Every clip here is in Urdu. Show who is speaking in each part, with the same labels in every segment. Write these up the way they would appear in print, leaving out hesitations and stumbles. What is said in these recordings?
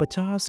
Speaker 1: 50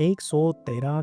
Speaker 1: 113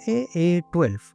Speaker 1: AA-12।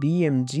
Speaker 1: BMG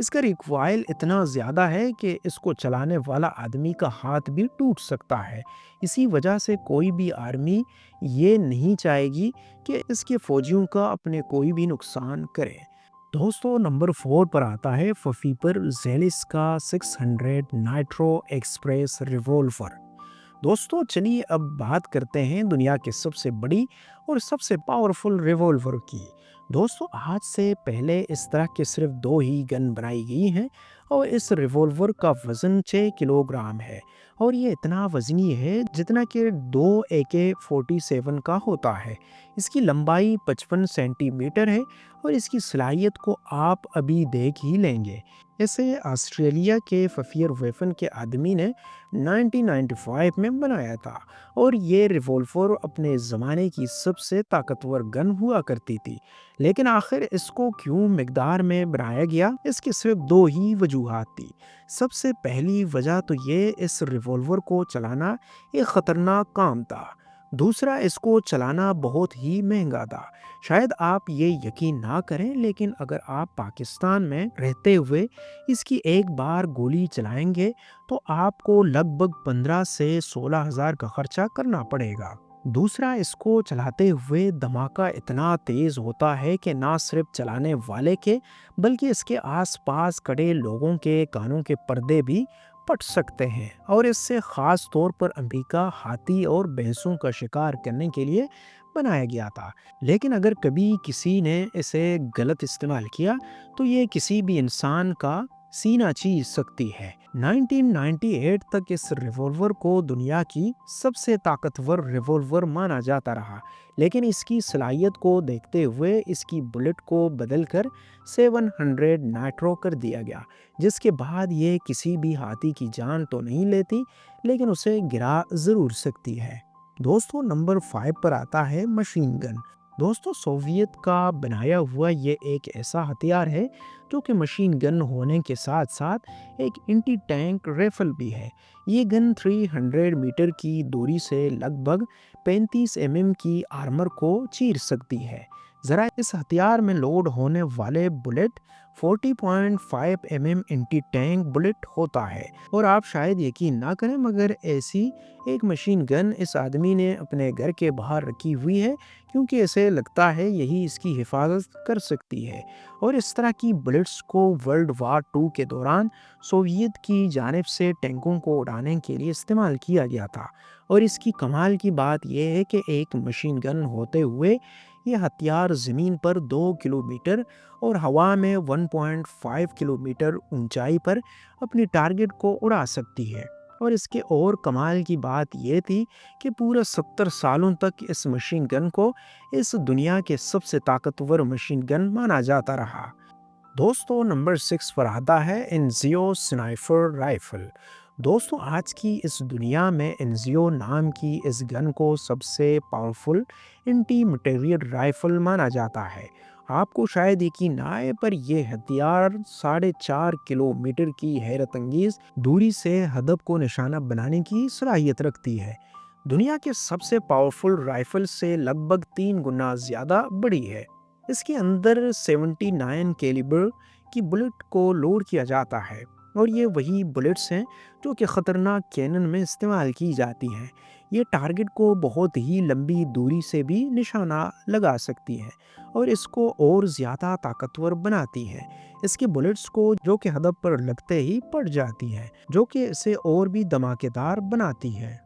Speaker 1: اس کا ریکوائل اتنا زیادہ ہے کہ اس کو چلانے والا آدمی کا ہاتھ بھی ٹوٹ سکتا ہے۔ اسی وجہ سے کوئی بھی آرمی یہ نہیں چاہے گی کہ اس کے فوجیوں کا اپنے کوئی بھی نقصان کرے۔ دوستو نمبر 4 پر آتا ہے ففیپر زیلس کا 600 نائٹرو ایکسپریس ریوولور۔ دوستو چلیے اب بات کرتے ہیں دنیا کے سب سے بڑی اور سب سے پاورفل ریوولور کی۔ دوستو آج سے پہلے اس طرح کے صرف 2 ہی گن بنائی گئی ہیں، اور اس ریوولور کا وزن 6 کلو گرام ہے، اور یہ اتنا وزنی ہے جتنا کہ 2 AK-47 کا ہوتا ہے۔ اس کی لمبائی 55 سینٹی میٹر ہے، اور اس کی صلاحیت کو آپ ابھی دیکھ ہی لیں گے۔ اسے آسٹریلیا کے ففیر ویفن کے آدمی نے 1995 میں بنایا تھا، اور یہ ریوولور اپنے زمانے کی سب سے طاقتور گن ہوا کرتی تھی۔ لیکن آخر اس کو کیوں مقدار میں بنایا گیا؟ اس کی صرف 2 ہی وجوہات تھی۔ سب سے پہلی وجہ تو یہ اس ریوولور کو چلانا ایک خطرناک کام تھا۔ دوسرا، اس کو چلانا بہت ہی مہنگا تھا۔ شاید آپ یہ یقین نہ کریں، لیکن اگر آپ پاکستان میں رہتے ہوئے اس کی ایک بار گولی چلائیں گے تو آپ کو لگ بھگ 15 سے 16 ہزار کا خرچہ کرنا پڑے گا۔ دوسرا، اس کو چلاتے ہوئے دھماکہ اتنا تیز ہوتا ہے کہ نہ صرف چلانے والے کے بلکہ اس کے آس پاس کھڑے لوگوں کے کانوں کے پردے بھی پھٹ سکتے ہیں، اور اس سے خاص طور پر امریکہ ہاتھی اور بھینسوں کا شکار کرنے کے لیے بنایا گیا تھا۔ لیکن اگر کبھی کسی نے اسے غلط استعمال کیا تو یہ کسی بھی انسان کا سینہ چیر سکتی ہے۔ 1998 تک اس ریوولور کو دنیا کی سب سے طاقتور ریوولور مانا جاتا رہا، لیکن اس کی صلاحیت کو دیکھتے ہوئے اس کی بلٹ کو بدل کر 700 نائٹرو کر دیا گیا، جس کے بعد یہ کسی بھی ہاتھی کی جان تو نہیں لیتی، لیکن اسے گرا ضرور سکتی ہے۔ دوستو نمبر 5 پر آتا ہے مشین گن۔ دوستو سوویت کا بنایا ہوا یہ ایک ایسا ہتھیار ہے جو کہ مشین گن ہونے کے ساتھ ساتھ ایک اینٹی ٹینک رائفل بھی ہے۔ یہ گن 300 میٹر کی دوری سے لگ بھگ 35 mm کی آرمر کو چیر سکتی ہے۔ ذرا اس ہتھیار میں لوڈ ہونے والے bullet 40.5 mm anti tank bullet ہوتا ہے، اور آپ شاید یقین نہ کریں مگر ایسی ایک مشین گن اس آدمی نے اپنے گھر کے باہر رکھی ہوئی ہے، کیونکہ اسے لگتا ہے یہی اس کی حفاظت کر سکتی ہے۔ اور اس طرح کی بلٹس کو ورلڈ وار 2 کے دوران سوویت کی جانب سے ٹینکوں کو اڑانے کے لیے استعمال کیا گیا تھا۔ اور اس کی کمال کی بات یہ ہے کہ ایک مشین گن ہوتے ہوئے یہ ہتھیار زمین پر 2 کلومیٹر اور ہوا میں 1.5 کلومیٹر اونچائی پر اپنی ٹارگٹ کو اڑا سکتی ہے۔ اور اس کے اور کمال کی بات یہ تھی کہ پورا 70 سالوں تک اس مشین گن کو اس دنیا کے سب سے طاقتور مشین گن مانا جاتا رہا۔ دوستو نمبر 6 پر آتا ہے انزیو سنائپر رائفل۔ دوستو آج کی اس دنیا میں انزیو نام کی اس گن کو سب سے پاورفل اینٹی مٹیریل رائفل مانا جاتا ہے۔ آپ کو شاید یقین نہ آئے پر یہ ہتھیار 4.5 کلومیٹر کی حیرت انگیز دوری سے ہدف کو نشانہ بنانے کی صلاحیت رکھتی ہے۔ دنیا کے سب سے پاورفل رائفل سے لگ بھگ 3 گنا زیادہ بڑی ہے۔ اس کے اندر 79 کیلیبر کی بلٹ کو لوڈ کیا جاتا ہے، اور یہ وہی بلٹس ہیں جو کہ خطرناک کینن میں استعمال کی جاتی ہیں۔ یہ ٹارگٹ کو بہت ہی لمبی دوری سے بھی نشانہ لگا سکتی ہے، اور اس کو اور زیادہ طاقتور بناتی ہے۔ اس کے بلٹس کو جو کہ ہدف پر لگتے ہی پڑ جاتی ہیں، جو کہ اسے اور بھی دھماکے دار بناتی ہے۔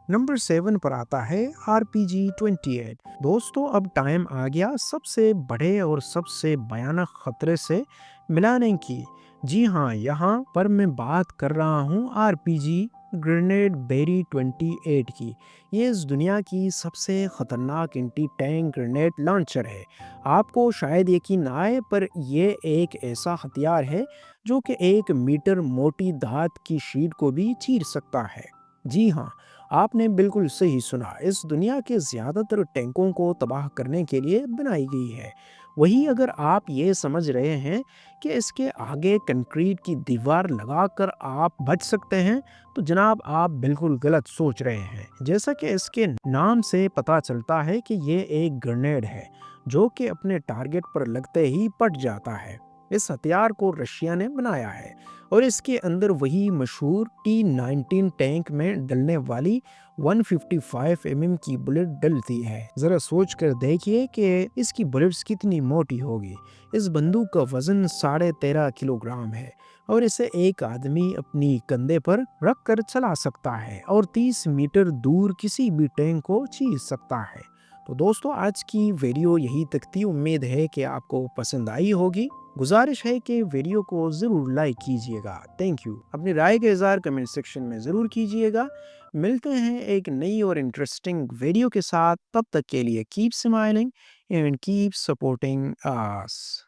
Speaker 1: نمبر 7 پر آتا ہے RPG-28۔ دوستو اب ٹائم آ گیا سب سے بڑے اور سب سے بھیانک خطرے سے ملانے کی۔ جی ہاں، یہاں پر میں بات کر رہا ہوں RPG گرینیڈ بیری 28 کی۔ یہ اس دنیا کی سب سے خطرناک اینٹی ٹینک گرینیڈ لانچر ہے۔ آپ کو شاید یقین نہ آئے پر یہ ایک ایسا ہتھیار ہے جو کہ 1 میٹر موٹی دھات کی شیٹ کو بھی چیر سکتا ہے۔ جی ہاں، آپ نے بالکل صحیح سنا، اس دنیا کے زیادہ تر ٹینکوں کو تباہ کرنے کے لیے بنائی گئی ہے۔ وہی اگر آپ یہ سمجھ رہے ہیں کہ اس کے آگے کنکریٹ کی دیوار لگا کر آپ بچ سکتے ہیں تو جناب آپ بالکل غلط سوچ رہے ہیں۔ جیسا کہ اس کے نام سے پتہ چلتا ہے کہ یہ ایک گرینیڈ ہے جو کہ اپنے ٹارگٹ پر لگتے ہی پٹ جاتا ہے۔ اس ہتھیار کو رشیا نے بنایا ہے اور اس کے اندر وہی مشہور T-19 ٹینک میں ڈلنے والی 155 mm کی بلٹ ڈلتی ہے۔ ذرا سوچ کر دیکھیے کہ اس کی بلٹس کتنی موٹی ہوگی۔ اس بندوق کا وزن 13.5 کلو گرام ہے اور اسے ایک آدمی اپنی کندھے پر رکھ کر چلا سکتا ہے اور 30 میٹر دور کسی بھی ٹینک کو چیر سکتا ہے۔ تو دوستو، آج کی ویڈیو یہی تک تھی، امید ہے کہ آپ کو پسند آئی ہوگی۔ گزارش ہے کہ ویڈیو کو ضرور لائک کیجئے گا۔ Thank you. اپنی رائے کا اظہار کمنٹ سیکشن میں ضرور کیجئے گا۔ ملتے ہیں ایک نئی اور انٹرسٹنگ ویڈیو کے ساتھ، تب تک کے لیے keep smiling and keep supporting us۔